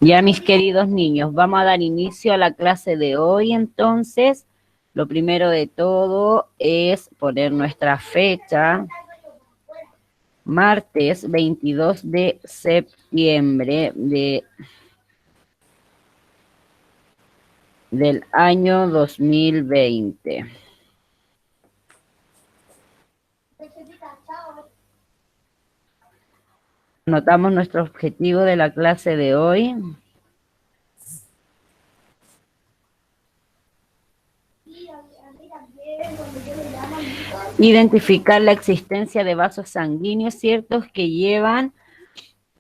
Ya, mis queridos niños, vamos a dar inicio a la clase de hoy. Entonces, lo primero de todo es poner nuestra fecha, martes 22 de septiembre del año 2020. Anotamos nuestro objetivo de la clase de hoy. Identificar la existencia de vasos sanguíneos ciertos que llevan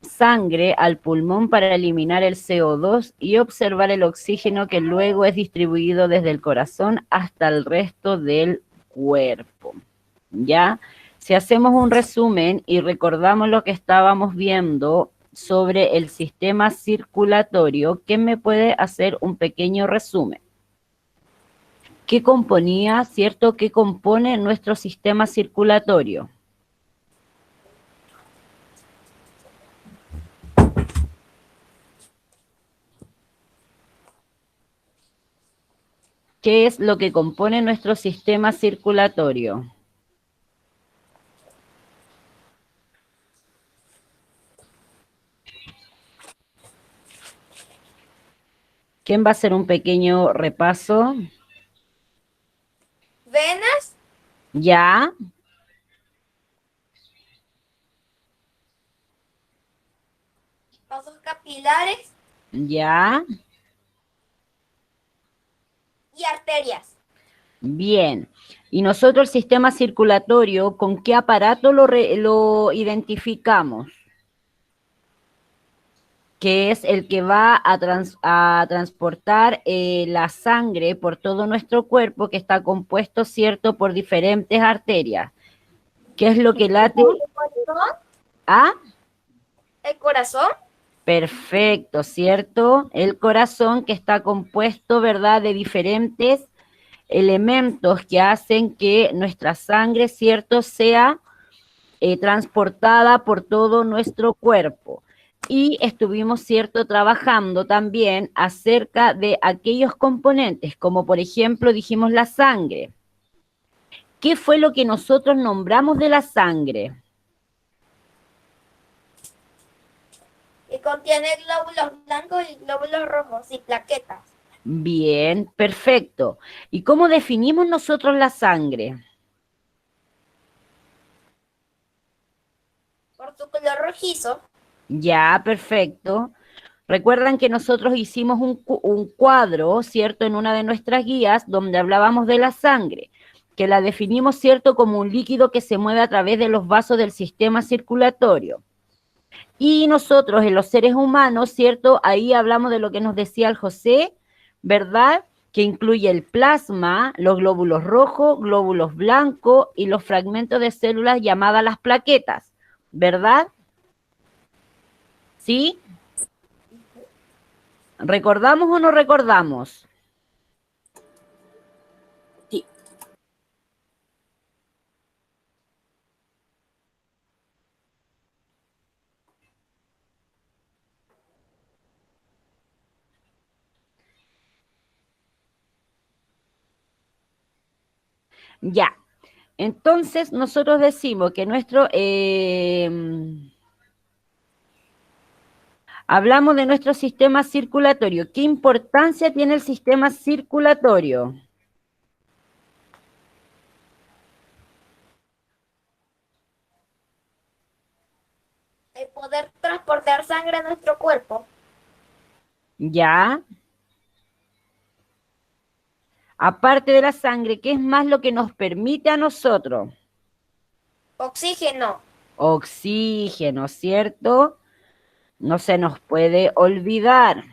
sangre al pulmón para eliminar el CO2 y observar el oxígeno que luego es distribuido desde el corazón hasta el resto del cuerpo. ¿Ya? Si hacemos un resumen y recordamos lo que estábamos viendo sobre el sistema circulatorio, ¿quién me puede hacer un pequeño resumen? ¿Qué componía, cierto? ¿Qué compone nuestro sistema circulatorio? ¿Qué es lo que compone nuestro sistema circulatorio? ¿Quién va a hacer un pequeño repaso? Venas, ¿Ya? vasos capilares ¿Ya? y arterias. Bien. Y nosotros el sistema circulatorio, ¿con qué aparato lo identificamos? Que es el que va a transportar la sangre por todo nuestro cuerpo, que está compuesto, ¿cierto?, por diferentes arterias. ¿Qué es lo que late? ¿El corazón? ¿Ah? ¿El corazón? Perfecto, ¿cierto? El corazón que está compuesto, ¿verdad?, de diferentes elementos que hacen que nuestra sangre, ¿cierto?, sea transportada por todo nuestro cuerpo. Y estuvimos, ¿cierto?, trabajando también acerca de aquellos componentes, como por ejemplo dijimos la sangre. ¿Qué fue lo que nosotros nombramos de la sangre? Y contiene glóbulos blancos y glóbulos rojos y plaquetas. Bien, perfecto. ¿Y cómo definimos nosotros la sangre? Por su color rojizo, Ya, perfecto. Recuerdan que nosotros hicimos un cuadro, ¿cierto?, en una de nuestras guías donde hablábamos de la sangre, que la definimos, ¿cierto?, como un líquido que se mueve a través de los vasos del sistema circulatorio. Y nosotros, en los seres humanos, ¿cierto?, ahí hablamos de lo que nos decía el José, ¿verdad?, que incluye el plasma, los glóbulos rojos, glóbulos blancos y los fragmentos de células llamadas las plaquetas, ¿verdad? ¿Sí? ¿Recordamos o no recordamos? sí. Ya. Entonces, nosotros decimos que hablamos de nuestro sistema circulatorio. ¿Qué importancia tiene el sistema circulatorio? El poder transportar sangre a nuestro cuerpo. Ya. Aparte de la sangre, ¿qué es más lo que nos permite a nosotros? Oxígeno. Oxígeno, ¿cierto? No se nos puede olvidar.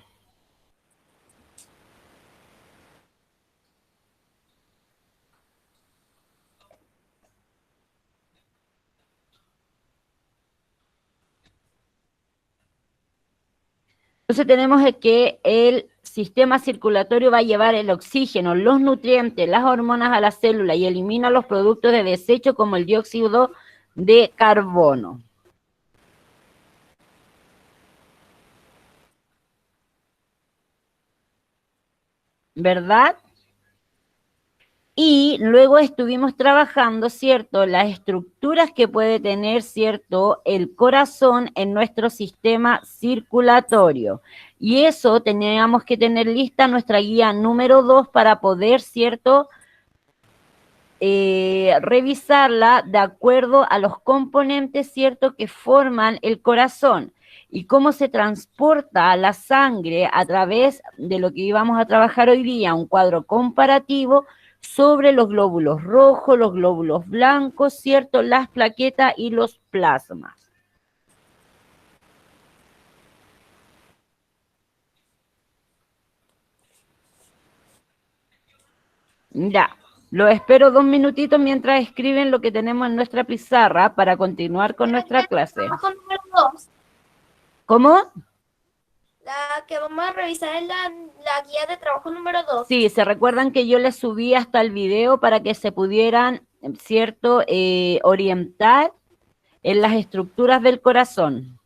Entonces tenemos que el sistema circulatorio va a llevar el oxígeno, los nutrientes, las hormonas a la célula y elimina los productos de desecho como el dióxido de carbono. ¿verdad? Y luego estuvimos trabajando, ¿cierto?, las estructuras que puede tener, ¿cierto?, el corazón en nuestro sistema circulatorio. Y eso teníamos que tener lista nuestra guía número 2 para poder, ¿cierto?, revisarla de acuerdo a los componentes, ¿cierto?, que forman el corazón y cómo se transporta la sangre a través de lo que íbamos a trabajar hoy día, un cuadro comparativo sobre los glóbulos rojos, los glóbulos blancos, ¿cierto?, las plaquetas y los plasmas. Ya, lo espero 2 minutitos mientras escriben lo que tenemos en nuestra pizarra para continuar con nuestra clase. Trabajo número 2. ¿Cómo? La que vamos a revisar es la guía de trabajo número 2. Sí, se recuerdan que yo les subí hasta el video para que se pudieran, ¿cierto?, orientar en las estructuras del corazón.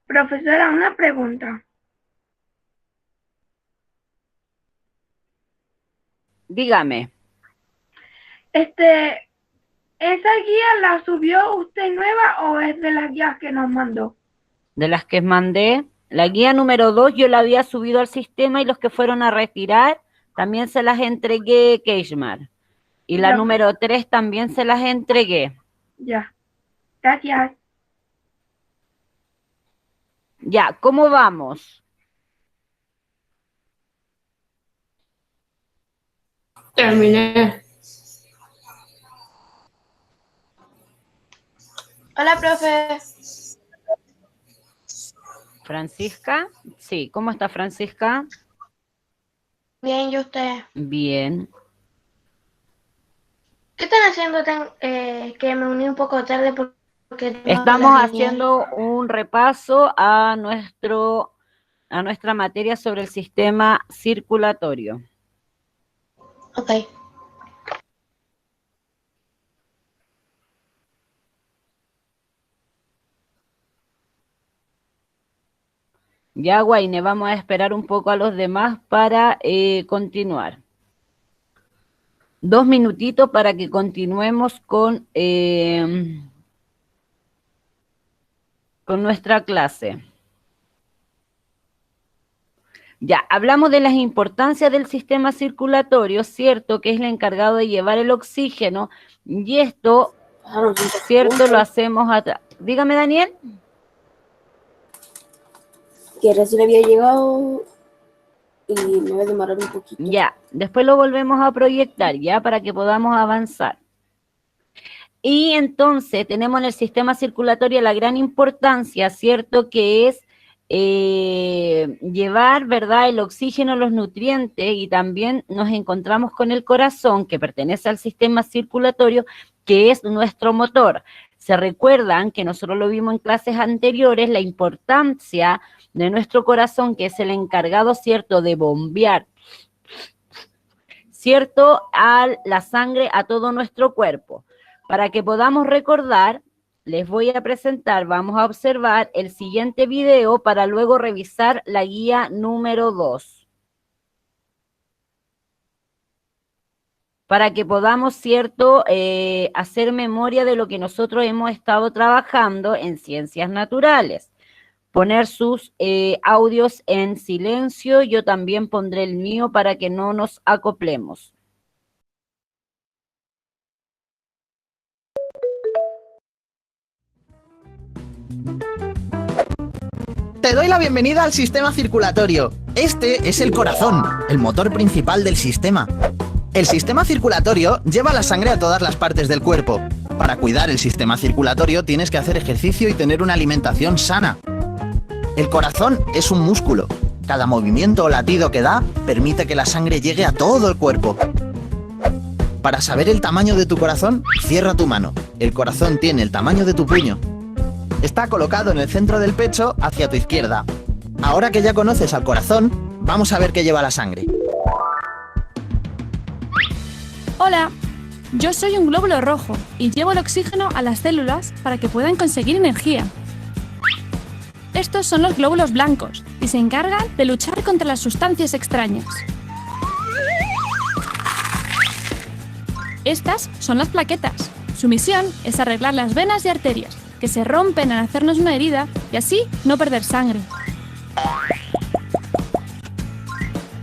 Profesora, una pregunta. Dígame. ¿Esa guía la subió usted nueva o es de las guías que nos mandó? De las que mandé, la guía número 2 yo la había subido al sistema y los que fueron a retirar también se las entregué, Keishmar. Y la Ya. número 3 también se las entregué. Ya. Gracias. Ya, ¿cómo vamos? Terminé. Hola, profe. ¿Francisca? Sí, ¿cómo está Francisca? Bien, ¿y usted? Bien. ¿Qué están haciendo que me uní un poco tarde porque tengo Estamos clase genial? haciendo un repaso a nuestra materia sobre el sistema circulatorio. Ok. Ya, Guaine, vamos a esperar un poco a los demás para continuar. 2 minutitos para que continuemos con con nuestra clase. Ya, hablamos de las importancias del sistema circulatorio, ¿cierto? Que es el encargado de llevar el oxígeno, y esto, ¿cierto? Lo hacemos atrás. Dígame, Daniel. Que recién había llegado y me va a demorar un poquito. Ya, después lo volvemos a proyectar, ya, para que podamos avanzar. Y entonces tenemos en el sistema circulatorio la gran importancia, ¿cierto? Que es llevar, ¿verdad?, el oxígeno, los nutrientes, y también nos encontramos con el corazón, que pertenece al sistema circulatorio, que es nuestro motor. Se recuerdan que nosotros lo vimos en clases anteriores, la importancia de nuestro corazón, que es el encargado, ¿cierto?, de bombear, ¿cierto?, a la sangre a todo nuestro cuerpo. Para que podamos recordar, les voy a presentar, vamos a observar el siguiente video para luego revisar la guía número 2. Para que podamos, ¿cierto?, hacer memoria de lo que nosotros hemos estado trabajando en ciencias naturales. Poner sus audios en silencio, yo también pondré el mío para que no nos acoplemos. Te doy la bienvenida al sistema circulatorio. Este es el corazón, el motor principal del sistema. El sistema circulatorio lleva la sangre a todas las partes del cuerpo. Para cuidar el sistema circulatorio tienes que hacer ejercicio y tener una alimentación sana. El corazón es un músculo. Cada movimiento o latido que da permite que la sangre llegue a todo el cuerpo. Para saber el tamaño de tu corazón, cierra tu mano. El corazón tiene el tamaño de tu puño. Está colocado en el centro del pecho hacia tu izquierda. Ahora que ya conoces al corazón, vamos a ver qué lleva la sangre. Hola, yo soy un glóbulo rojo y llevo el oxígeno a las células para que puedan conseguir energía. Estos son los glóbulos blancos y se encargan de luchar contra las sustancias extrañas. Estas son las plaquetas. Su misión es arreglar las venas y arterias, que se rompen al hacernos una herida y así no perder sangre.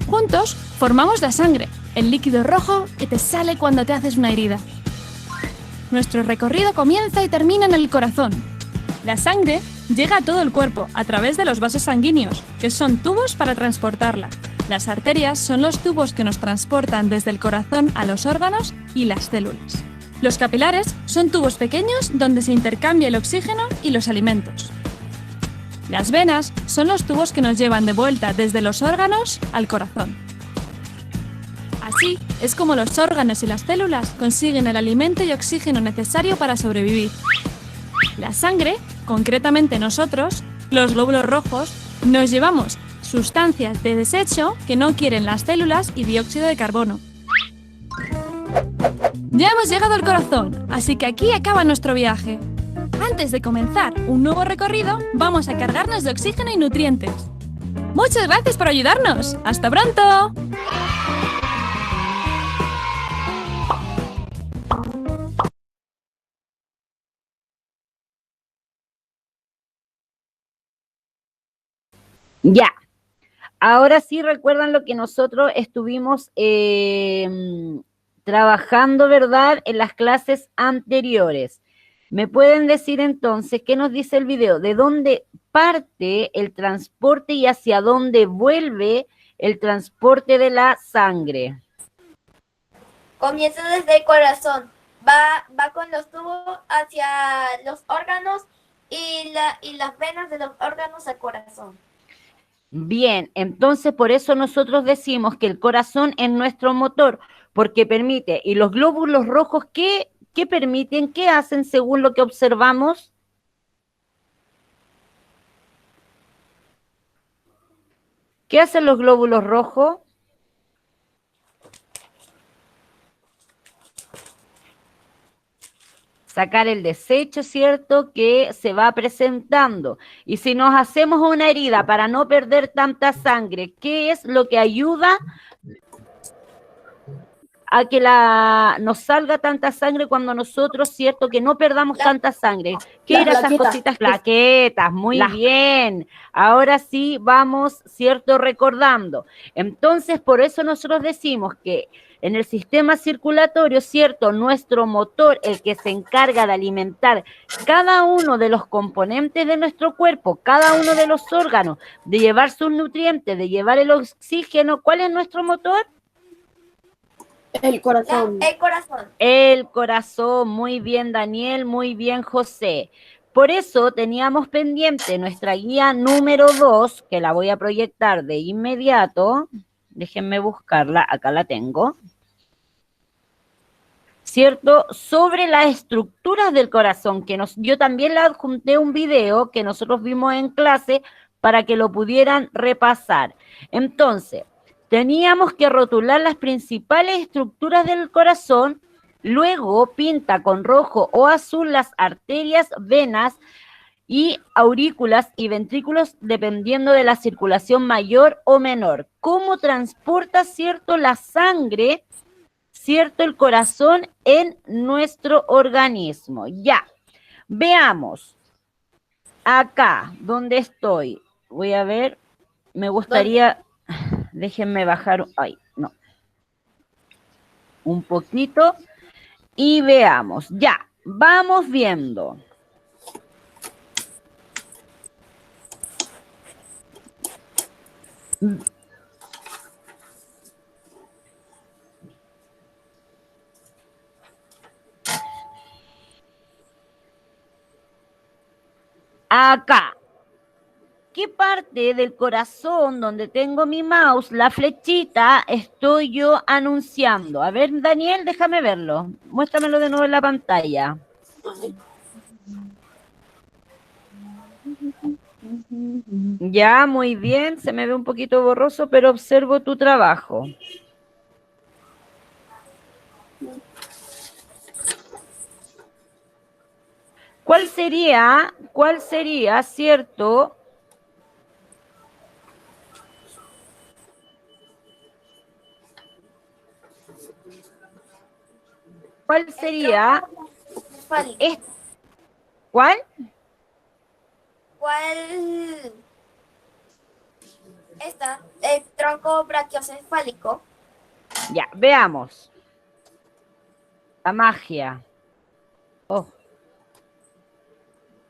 Juntos formamos la sangre, el líquido rojo que te sale cuando te haces una herida. Nuestro recorrido comienza y termina en el corazón. La sangre llega a todo el cuerpo a través de los vasos sanguíneos, que son tubos para transportarla. Las arterias son los tubos que nos transportan desde el corazón a los órganos y las células. Los capilares son tubos pequeños donde se intercambia el oxígeno y los alimentos. Las venas son los tubos que nos llevan de vuelta desde los órganos al corazón. Así es como los órganos y las células consiguen el alimento y oxígeno necesario para sobrevivir. La sangre, concretamente nosotros, los glóbulos rojos, nos llevamos sustancias de desecho que no quieren las células y dióxido de carbono. Ya hemos llegado al corazón, así que aquí acaba nuestro viaje. Antes de comenzar un nuevo recorrido, vamos a cargarnos de oxígeno y nutrientes. Muchas gracias por ayudarnos. ¡Hasta pronto! Ya. Ahora sí recuerdan lo que nosotros estuvimos trabajando, ¿verdad?, en las clases anteriores. ¿Me pueden decir entonces qué nos dice el video? ¿De dónde parte el transporte y hacia dónde vuelve el transporte de la sangre? Comienza desde el corazón. Va con los tubos hacia los órganos y las venas de los órganos al corazón. Bien, entonces por eso nosotros decimos que el corazón es nuestro motor, porque permite, y los glóbulos rojos, ¿qué permiten? ¿Qué hacen según lo que observamos? ¿Qué hacen los glóbulos rojos? Sacar el desecho, ¿cierto?, que se va presentando. Y si nos hacemos una herida para no perder tanta sangre, ¿qué es lo que ayuda? a que nos salga tanta sangre cuando nosotros, ¿cierto? Que no perdamos tanta sangre. ¿Qué Las eran esas plaquetas. cositas? Plaquetas, muy bien. Ahora sí vamos, ¿cierto? Recordando. Entonces, por eso nosotros decimos que en el sistema circulatorio, ¿cierto? Nuestro motor, el que se encarga de alimentar cada uno de los componentes de nuestro cuerpo, cada uno de los órganos, de llevar sus nutrientes, de llevar el oxígeno, ¿cuál es nuestro motor? El corazón. El corazón. El corazón, muy bien Daniel, muy bien José. Por eso teníamos pendiente nuestra guía número 2, que la voy a proyectar de inmediato. Déjenme buscarla, acá la tengo. ¿Cierto? Sobre las estructuras del corazón, que yo también le adjunté un video que nosotros vimos en clase para que lo pudieran repasar. Entonces, teníamos que rotular las principales estructuras del corazón, luego pinta con rojo o azul las arterias, venas y aurículas y ventrículos dependiendo de la circulación mayor o menor. ¿Cómo transporta, cierto, la sangre, cierto, el corazón en nuestro organismo? Ya, veamos. Acá, donde estoy, voy a ver, me gustaría... Déjenme bajar, ay, no, un poquito y veamos. Ya, vamos viendo. Acá. ¿Qué parte del corazón donde tengo mi mouse, la flechita, estoy yo anunciando? A ver, Daniel, déjame verlo. Muéstramelo de nuevo en la pantalla. Ya, muy bien. Se me ve un poquito borroso, pero observo tu trabajo. ¿Cuál sería, cierto? ¿Cuál sería? ¿Cuál? ¿Cuál? Esta, el tronco brachiocefálico. Ya, veamos. La magia. Oh.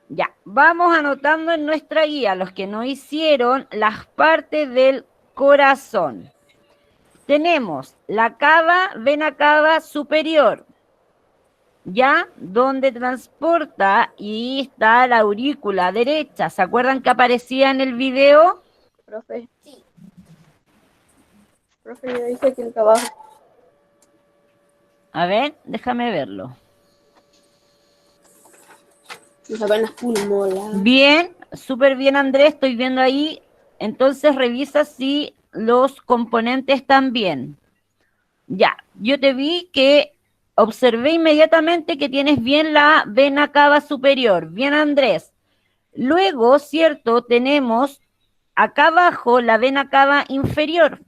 Ya, vamos anotando en nuestra guía, los que no hicieron, las partes del corazón. Tenemos la cava, vena cava superior, ¿ya? Donde transporta y está la aurícula derecha. ¿Se acuerdan que aparecía en el video? Profe. Sí. Profe, yo dije que el trabajo. A ver, déjame verlo. Mis venas pulmonares. Bien, súper bien Andrés, estoy viendo ahí. Entonces revisa si los componentes están bien. Ya, yo te vi que observé inmediatamente que tienes bien la vena cava superior. Bien Andrés. Luego, ¿cierto? Tenemos acá abajo la vena cava inferior.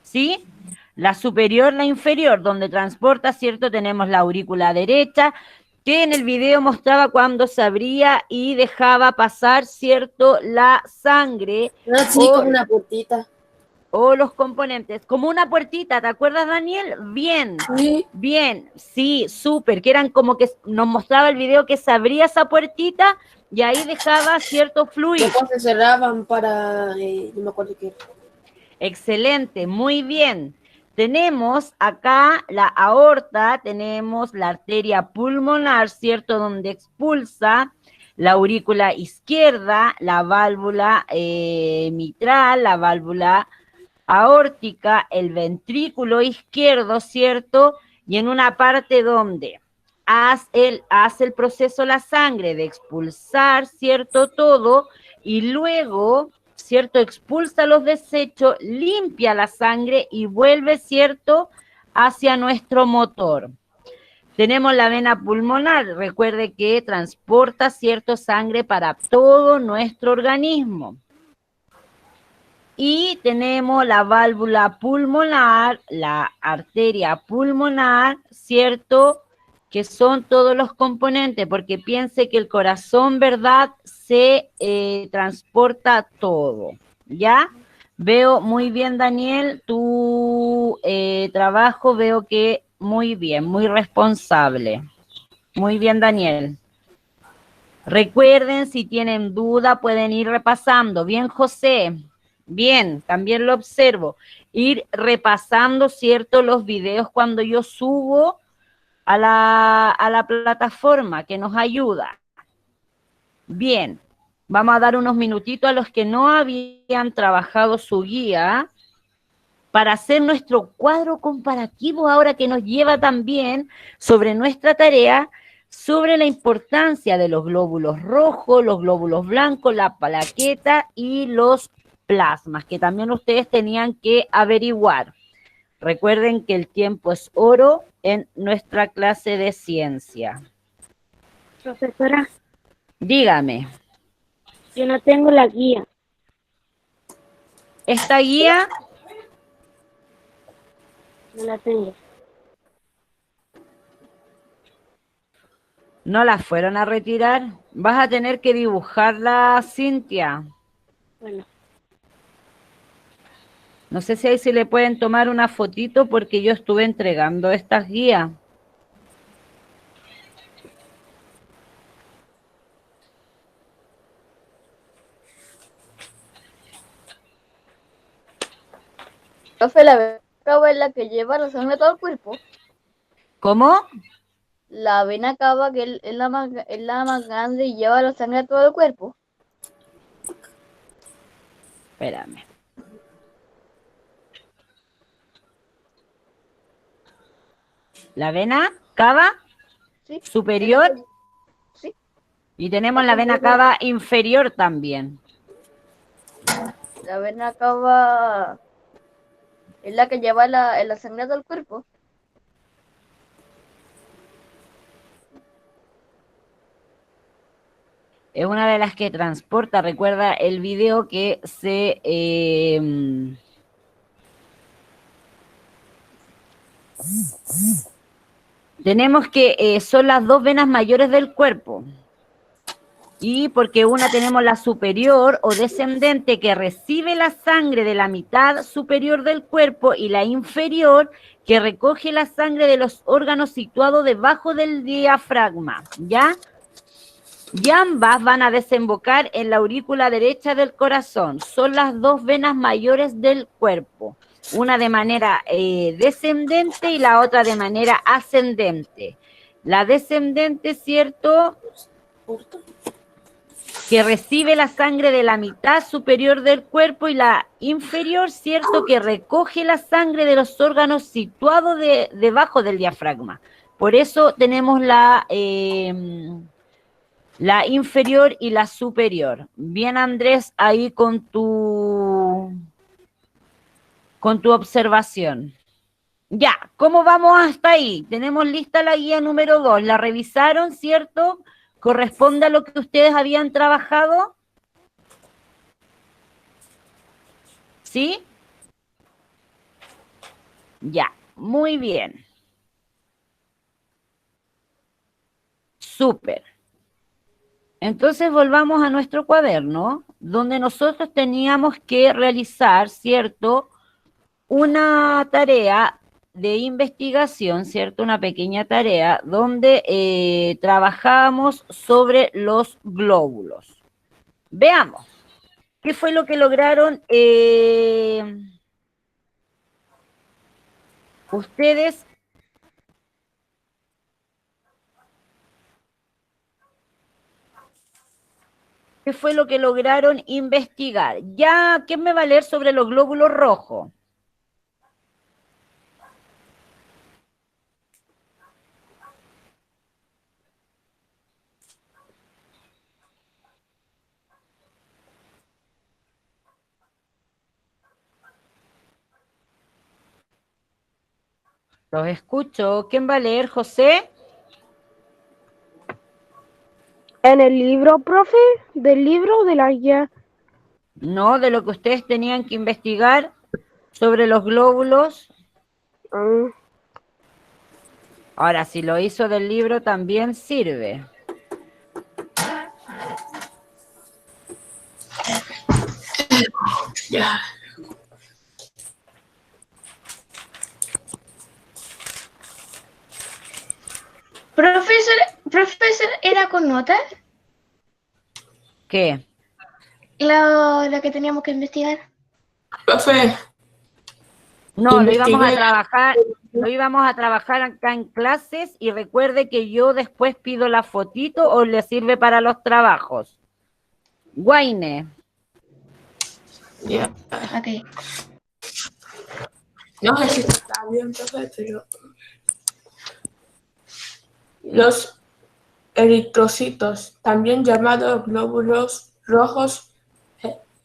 ¿Sí? La superior, la inferior, donde transporta, ¿cierto? Tenemos la aurícula derecha, que en el video mostraba cuando se abría y dejaba pasar, ¿cierto? La sangre. Sí, como una puertita. O los componentes, como una puertita, ¿te acuerdas, Daniel? Bien, Sí. bien, sí, súper, que eran como que nos mostraba el video que se abría esa puertita y ahí dejaba cierto fluido. Después se cerraban para, no me acuerdo qué. Excelente, muy bien. Tenemos acá la aorta, tenemos la arteria pulmonar, ¿cierto? Donde expulsa la aurícula izquierda, la válvula mitral, la válvula aórtica, el ventrículo izquierdo, ¿cierto? Y en una parte donde hace el proceso la sangre de expulsar, ¿cierto? Todo, y luego, ¿cierto? Expulsa los desechos, limpia la sangre y vuelve, ¿cierto? Hacia nuestro motor. Tenemos la vena pulmonar, recuerde que transporta, ¿cierto? Sangre para todo nuestro organismo. Y tenemos la válvula pulmonar, la arteria pulmonar, ¿cierto? Que son todos los componentes, porque piense que el corazón, ¿verdad?, se transporta todo, ¿ya? Veo muy bien, Daniel, tu trabajo, veo que muy bien, muy responsable. Muy bien, Daniel. Recuerden, si tienen duda, pueden ir repasando. Bien, José. Bien, también lo observo. Ir repasando, ¿cierto?, los videos cuando yo subo a la plataforma, que nos ayuda. Bien, vamos a dar unos minutitos a los que no habían trabajado su guía para hacer nuestro cuadro comparativo ahora que nos lleva también sobre nuestra tarea, sobre la importancia de los glóbulos rojos, los glóbulos blancos, la plaqueta y los plasmas, que también ustedes tenían que averiguar. Recuerden que el tiempo es oro en nuestra clase de ciencia. Profesora, Dígame, yo no tengo la guía. esta guía, No la tengo. ¿no la fueron a retirar? Vas a tener que dibujarla, Cintia. Bueno, No sé si ahí se le pueden tomar una fotito porque yo estuve entregando estas guías. Profe, la vena cava es la que lleva la sangre a todo el cuerpo. ¿Cómo? La vena cava, que es la más grande y lleva la sangre a todo el cuerpo. Espérame. La vena cava ¿Sí? superior Sí. y tenemos la vena cava inferior también. La vena cava es la que lleva la sangre a todo el cuerpo. Es una de las que transporta. Recuerda el video que se... tenemos que son las dos venas mayores del cuerpo. Y porque una tenemos la superior o descendente que recibe la sangre de la mitad superior del cuerpo y la inferior que recoge la sangre de los órganos situados debajo del diafragma, ¿ya? Y ambas van a desembocar en la aurícula derecha del corazón. Son las dos venas mayores del cuerpo. Una de manera descendente y la otra de manera ascendente. La descendente, ¿cierto?, que recibe la sangre de la mitad superior del cuerpo, y la inferior, ¿cierto?, que recoge la sangre de los órganos situados debajo del diafragma. Por eso tenemos la inferior y la superior. Bien, Andrés, ahí con tu observación. Ya, ¿cómo vamos hasta ahí? Tenemos lista la guía número 2. ¿La revisaron, cierto? ¿Corresponde a lo que ustedes habían trabajado? ¿Sí? Ya, muy bien. Súper. Entonces volvamos a nuestro cuaderno, donde nosotros teníamos que realizar, ¿cierto?, una tarea de investigación, ¿cierto?, una pequeña tarea, donde trabajamos sobre los glóbulos. Veamos, ¿qué fue lo que lograron ustedes? ¿Qué fue lo que lograron investigar? Ya, ¿quién me va a leer sobre los glóbulos rojos? Los escucho. ¿Quién va a leer, José? en el libro, profe, del libro de la guía. No, de lo que ustedes tenían que investigar sobre los glóbulos. Ah, Ahora, si lo hizo del libro también sirve. Ya. Profesor, ¿era con notas ¿Qué? lo que teníamos que investigar? Profe, No, lo íbamos a investigué. trabajar, acá en clases y recuerde que yo después pido la fotito o le sirve para los trabajos. Guaine, Ya. Ok. No sé si está bien, profe, pero los eritrocitos, también llamados glóbulos rojos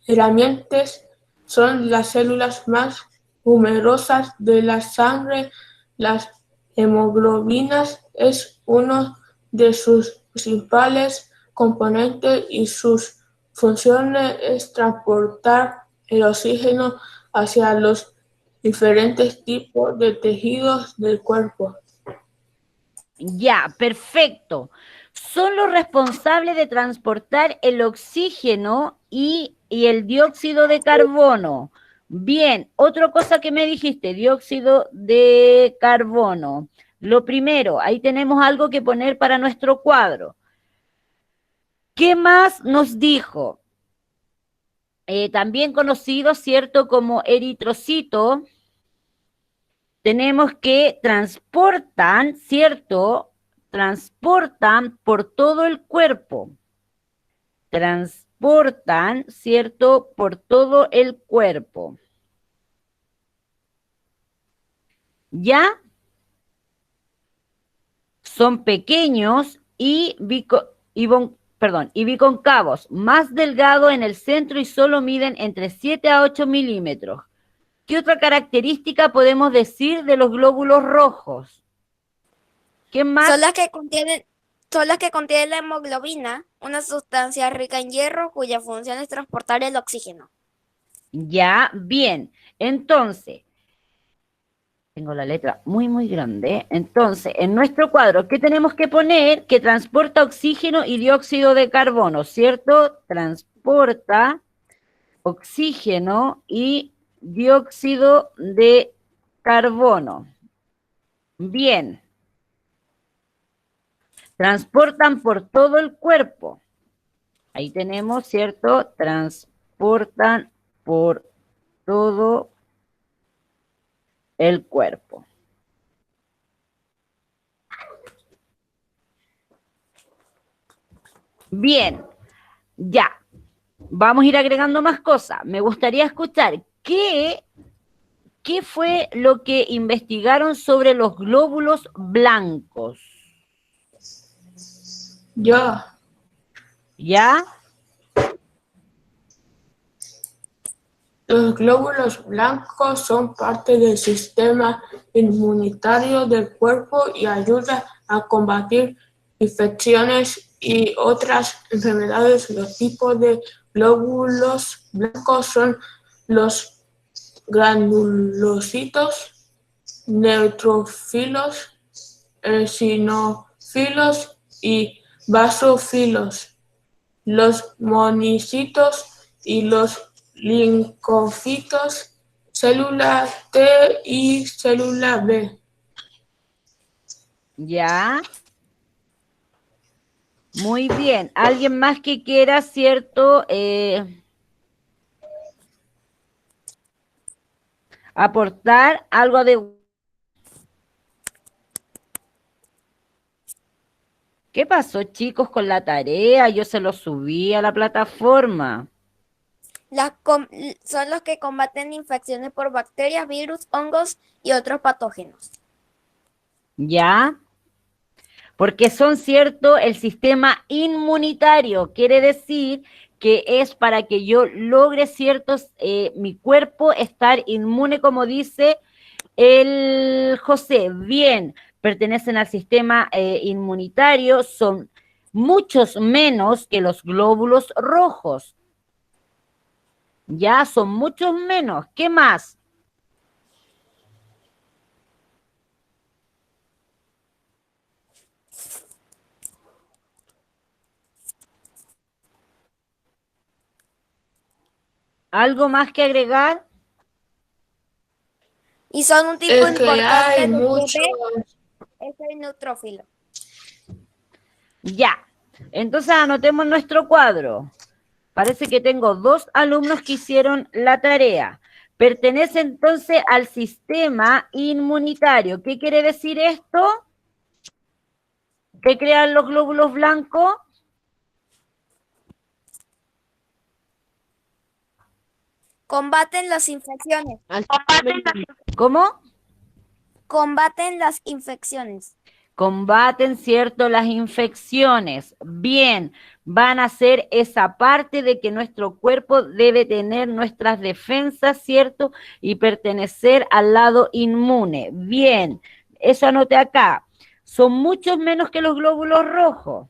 herramientas, son las células más numerosas de la sangre. Las hemoglobinas es uno de sus principales componentes y sus funciones es transportar el oxígeno hacia los diferentes tipos de tejidos del cuerpo. ya, perfecto. Son los responsables de transportar el oxígeno y el dióxido de carbono. Bien, otra cosa que me dijiste, dióxido de carbono. Lo primero, ahí tenemos algo que poner para nuestro cuadro. ¿Qué más nos dijo? También conocido, ¿cierto?, como eritrocito. Tenemos que transportan, ¿cierto? Transportan por todo el cuerpo. Transportan, ¿cierto?, por todo el cuerpo. ¿Ya? Son pequeños y bicóncavos, más delgados en el centro y solo miden entre 7 a 8 milímetros. ¿Qué otra característica podemos decir de los glóbulos rojos? ¿Qué más? Son las que contienen la hemoglobina, una sustancia rica en hierro cuya función es transportar el oxígeno. Ya, bien. Entonces, tengo la letra muy, muy grande. Entonces, en nuestro cuadro, ¿qué tenemos que poner? Que transporta oxígeno y dióxido de carbono, ¿cierto? Transporta oxígeno y dióxido de carbono. Bien. Transportan por todo el cuerpo. Ahí tenemos, ¿cierto? Transportan por todo el cuerpo. Bien, ya. Vamos a ir agregando más cosas. Me gustaría escuchar qué fue lo que investigaron sobre los glóbulos blancos. Yo, ¿Ya? los glóbulos blancos son parte del sistema inmunitario del cuerpo y ayudan a combatir infecciones y otras enfermedades. Los tipos de glóbulos blancos son los granulocitos, neutrófilos, eosinófilos y basófilos, los monocitos y los linfocitos, célula T y célula B. ¿Ya? Muy bien. ¿Alguien más que quiera, cierto, aportar algo de... ¿Qué pasó, chicos, con la tarea? Yo se lo subí a la plataforma. Son los que combaten infecciones por bacterias, virus, hongos y otros patógenos. ¿Ya? Porque son, cierto, el sistema inmunitario. Quiere decir que es para que yo logre ciertos, mi cuerpo estar inmune, como dice el José. Bien, pertenecen al sistema inmunitario, son muchos menos que los glóbulos rojos. Ya son muchos menos. ¿Qué más? ¿Algo más que agregar? Y son un tipo Es que importante hay del muchos. bebé, es el neutrófilo. Ya. Entonces anotemos nuestro cuadro. Parece que tengo 2 alumnos que hicieron la tarea. Pertenece entonces al sistema inmunitario. ¿Qué quiere decir esto? ¿Qué crean los glóbulos blancos? Combaten las infecciones. ¿Cómo? Combaten las infecciones. Combaten, ¿cierto?, las infecciones. Bien, van a ser esa parte de que nuestro cuerpo debe tener nuestras defensas, ¿cierto? Y pertenecer al lado inmune. Bien, eso anote acá. Son muchos menos que los glóbulos rojos.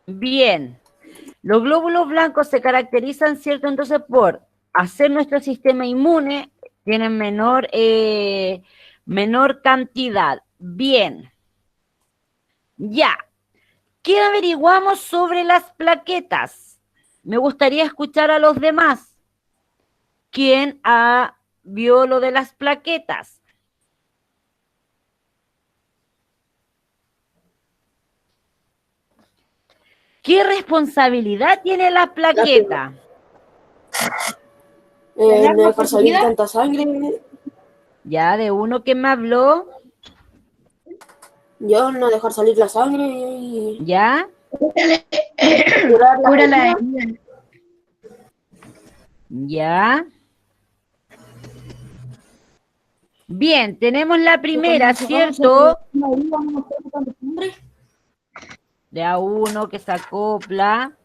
Bien. Los glóbulos blancos se caracterizan, ¿cierto? Entonces, por hacer nuestro sistema inmune, tienen menor cantidad. Bien. Ya. ¿Qué averiguamos sobre las plaquetas? Me gustaría escuchar a los demás. ¿Quién vio lo de las plaquetas? ¿Qué responsabilidad tiene la plaqueta? No dejar salir tanta sangre. Ya, de uno que me habló. Yo no dejar salir la sangre y ¿Ya? curar la herida. ¿Ya? Bien, tenemos la primera, ¿cierto? De a uno que se acopla.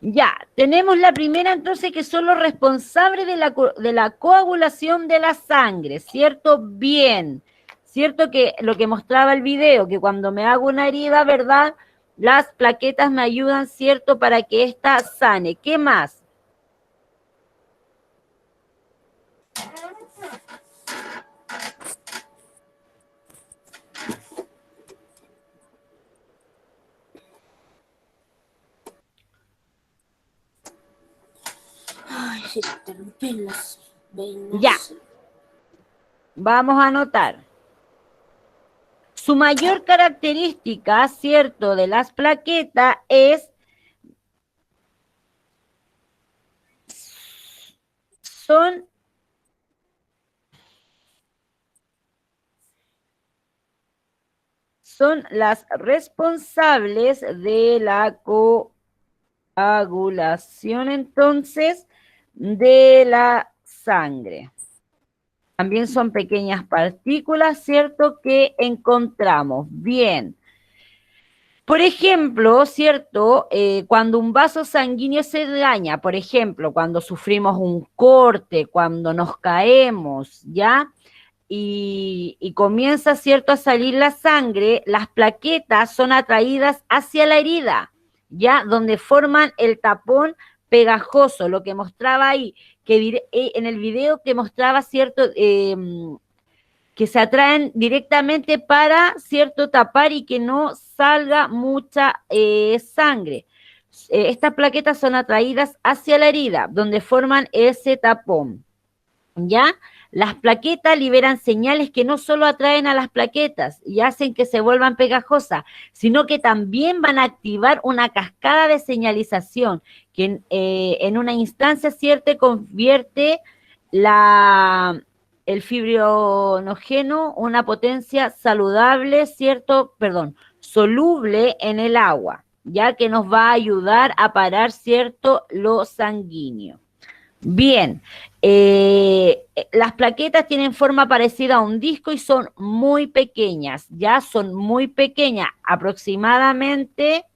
Ya, tenemos la primera entonces que son los responsables de la coagulación de la sangre, ¿cierto? Bien, ¿cierto? Que lo que mostraba el video, que cuando me hago una herida, ¿verdad? Las plaquetas me ayudan, ¿cierto? Para que ésta sane. ¿Qué más? Ay, se te rompen las venas. Ya. Vamos a anotar. Su mayor característica, ¿cierto?, de las plaquetas son las responsables de la coagulación, entonces, de la sangre. También son pequeñas partículas, ¿cierto?, que encontramos. Bien. Por ejemplo, ¿cierto? Cuando un vaso sanguíneo se daña, por ejemplo, cuando sufrimos un corte, cuando nos caemos, ¿ya? Y comienza, ¿cierto?, a salir la sangre, las plaquetas son atraídas hacia la herida, ¿ya? Donde forman el tapón pegajoso, lo que mostraba ahí, que en el video que mostraba, ¿cierto?, que se atraen directamente para, ¿cierto?, tapar y que no salga mucha sangre. Estas plaquetas son atraídas hacia la herida, donde forman ese tapón, ¿ya? Las plaquetas liberan señales que no solo atraen a las plaquetas y hacen que se vuelvan pegajosas, sino que también van a activar una cascada de señalización que en una instancia cierta convierte el fibrinógeno, una potencia saludable, soluble en el agua, ya que nos va a ayudar a parar, lo sanguíneo. Bien, las plaquetas tienen forma parecida a un disco y son muy pequeñas, ya son muy pequeñas, aproximadamente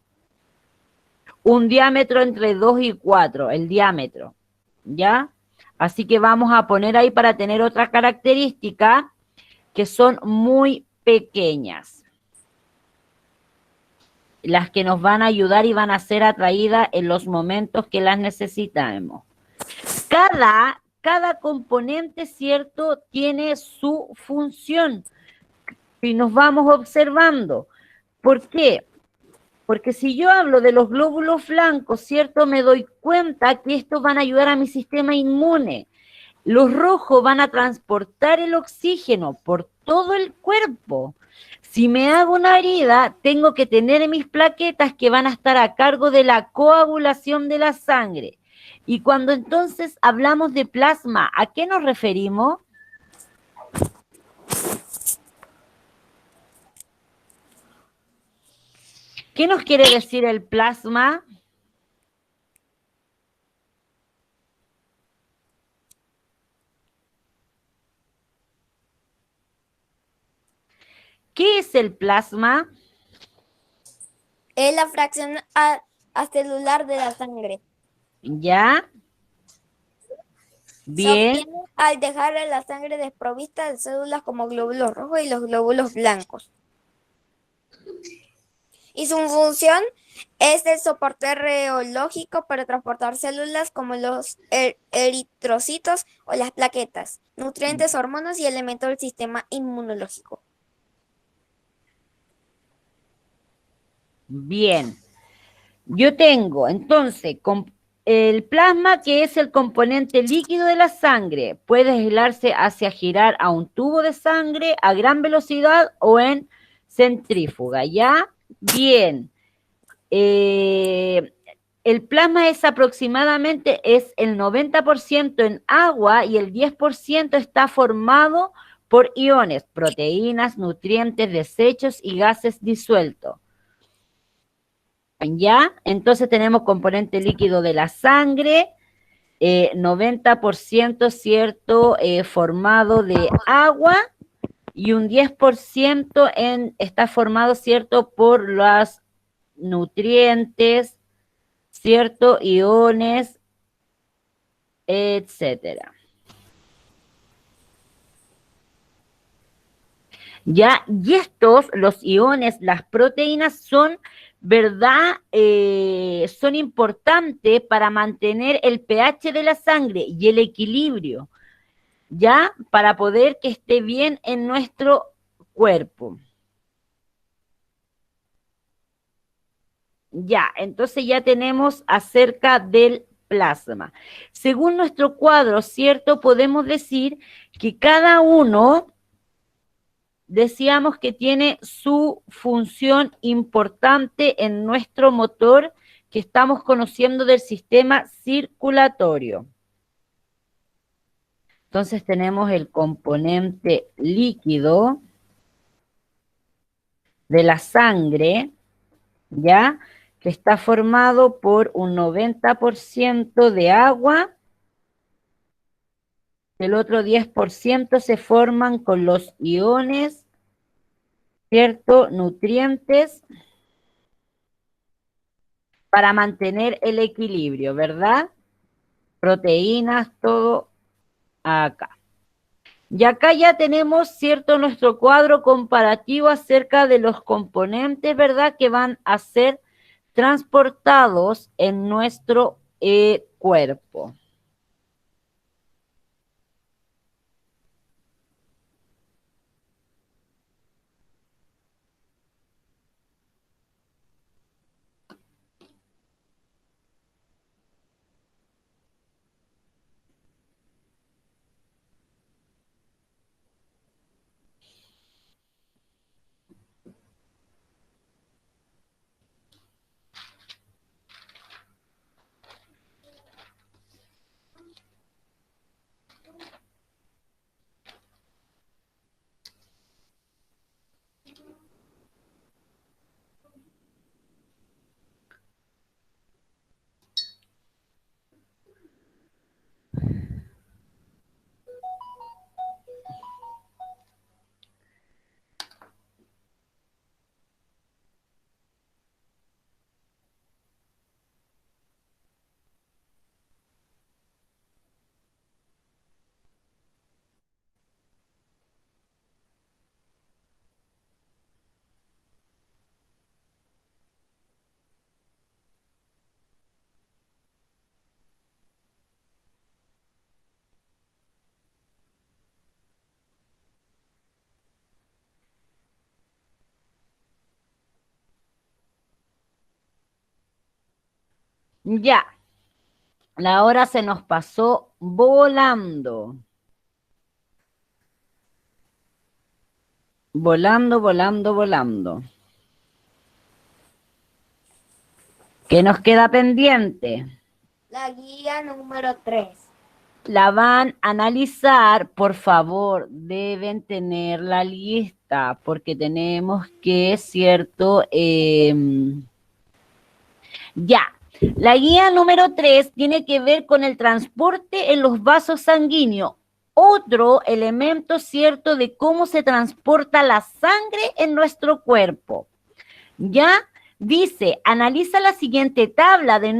un diámetro entre 2 y 4, el diámetro, ¿ya? Así que vamos a poner ahí para tener otra característica, que son muy pequeñas. las que nos van a ayudar y van a ser atraídas en los momentos que las necesitamos. Cada componente, ¿cierto?, tiene su función. Y nos vamos observando. ¿Por qué? Porque si yo hablo de los glóbulos blancos, ¿cierto?, me doy cuenta que estos van a ayudar a mi sistema inmune. Los rojos van a transportar el oxígeno por todo el cuerpo. Si me hago una herida, tengo que tener mis plaquetas que van a estar a cargo de la coagulación de la sangre. Y cuando entonces hablamos de plasma, ¿a qué nos referimos? ¿Qué nos quiere decir el plasma? ¿Qué es el plasma? Es la fracción acelular de la sangre. ¿Ya? Bien. Se obtiene al dejar a la sangre desprovista de células como glóbulos rojos y los glóbulos blancos. Y su función es el soporte reológico para transportar células como los eritrocitos o las plaquetas, nutrientes, hormonas y elementos del sistema inmunológico. Bien. Yo tengo, entonces, el plasma, que es el componente líquido de la sangre, puede aislarse hacia girar a un tubo de sangre a gran velocidad o en centrífuga, ¿ya? Bien. El plasma es aproximadamente, es el 90% en agua y el 10% está formado por iones, proteínas, nutrientes, desechos y gases disueltos. ¿Ya? Entonces tenemos componente líquido de la sangre, 90%, ¿cierto?, formado de agua y un 10% está formado, ¿cierto?, por los nutrientes, ¿cierto?, iones, etcétera. ¿Ya? Y estos, los iones, las proteínas son, ¿verdad?, son importantes para mantener el pH de la sangre y el equilibrio, ¿ya?, para poder que esté bien en nuestro cuerpo. Ya, entonces ya tenemos acerca del plasma. Según nuestro cuadro, ¿cierto?, podemos decir que cada uno, decíamos que tiene su función importante en nuestro motor que estamos conociendo del sistema circulatorio. Entonces tenemos el componente líquido de la sangre, ¿ya?, que está formado por un 90% de agua. El otro 10% se forman con los iones, ¿cierto?, nutrientes, para mantener el equilibrio, ¿verdad? Proteínas, todo acá. Y acá ya tenemos, ¿cierto?, nuestro cuadro comparativo acerca de los componentes, ¿verdad?, que van a ser transportados en nuestro cuerpo. Ya. La hora se nos pasó volando. Volando, volando, volando. ¿Qué nos queda pendiente? La guía número 3. La van a analizar, por favor, deben tener la lista, porque tenemos que, cierto, ya. La guía número 3 tiene que ver con el transporte en los vasos sanguíneos. Otro elemento, cierto, de cómo se transporta la sangre en nuestro cuerpo. Ya dice, analiza la siguiente tabla de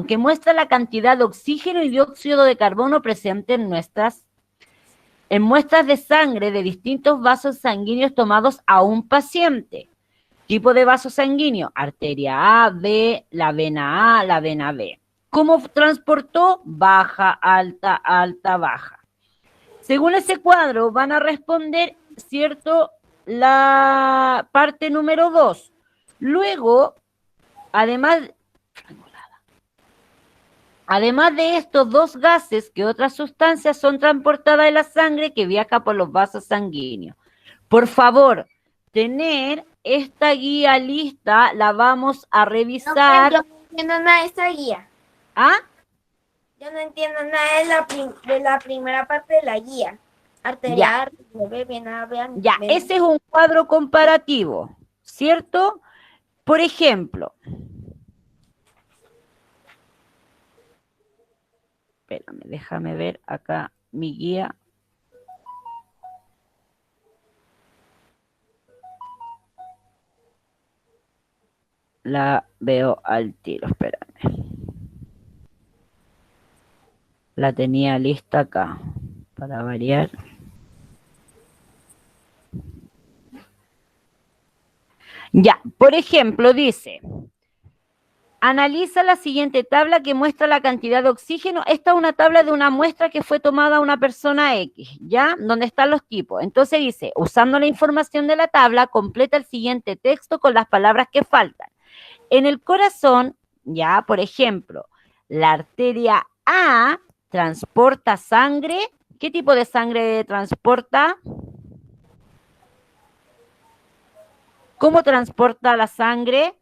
que muestra la cantidad de oxígeno y dióxido de carbono presente en muestras de sangre de distintos vasos sanguíneos tomados a un paciente. Tipo de vaso sanguíneo, arteria A, B, la vena A, la vena B. ¿Cómo transportó? Baja, alta, alta, baja. Según ese cuadro van a responder, ¿cierto?, la parte número 2. Luego, además de estos dos gases, ¿qué otras sustancias son transportadas en la sangre que viaja por los vasos sanguíneos? Por favor, tener esta guía lista, la vamos a revisar. Yo no entiendo nada de esta guía. ¿Ah? Yo no entiendo nada de la primera parte de la guía. Arterial, Ya, ese es un cuadro comparativo, ¿cierto? Por ejemplo, espérame, déjame ver acá mi guía. La veo al tiro, espérame. La tenía lista acá, para variar. Ya, por ejemplo, dice, analiza la siguiente tabla que muestra la cantidad de oxígeno. Esta es una tabla de una muestra que fue tomada a una persona X, ¿ya? Donde están los tipos. Entonces dice, usando la información de la tabla, completa el siguiente texto con las palabras que faltan. En el corazón, ya, por ejemplo, la arteria A transporta sangre. ¿Qué tipo de sangre transporta? ¿Cómo transporta la sangre?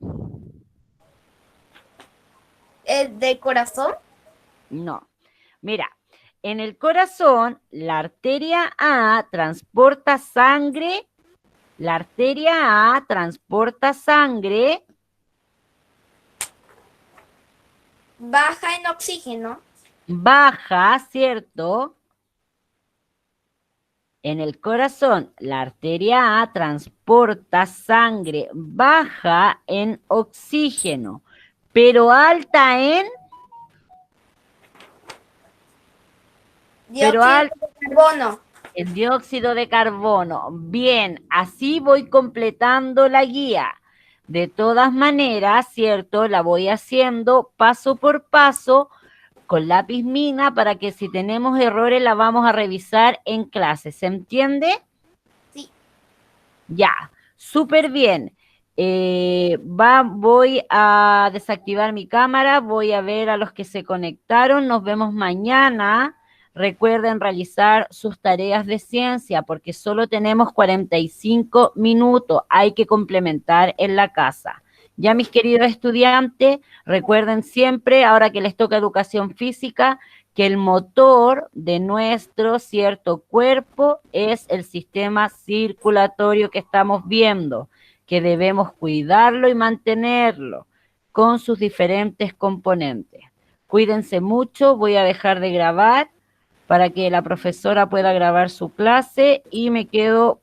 ¿Del corazón? No. Mira, en el corazón, la arteria A transporta sangre. La arteria A transporta sangre. Baja en oxígeno. Baja, ¿cierto? En el corazón, la arteria A transporta sangre baja en oxígeno, pero alta en... Dióxido de carbono. El dióxido de carbono. Bien, así voy completando la guía. De todas maneras, ¿cierto? La voy haciendo paso por paso con lápiz mina para que si tenemos errores la vamos a revisar en clase. ¿Se entiende? Sí. Ya, súper bien. Voy a desactivar mi cámara, voy a ver a los que se conectaron. Nos vemos mañana. Recuerden realizar sus tareas de ciencia porque solo tenemos 45 minutos. Hay que complementar en la casa. Ya, mis queridos estudiantes, recuerden siempre, ahora que les toca educación física, que el motor de nuestro cierto cuerpo es el sistema circulatorio que estamos viendo, que debemos cuidarlo y mantenerlo con sus diferentes componentes. Cuídense mucho, voy a dejar de grabar para que la profesora pueda grabar su clase y me quedo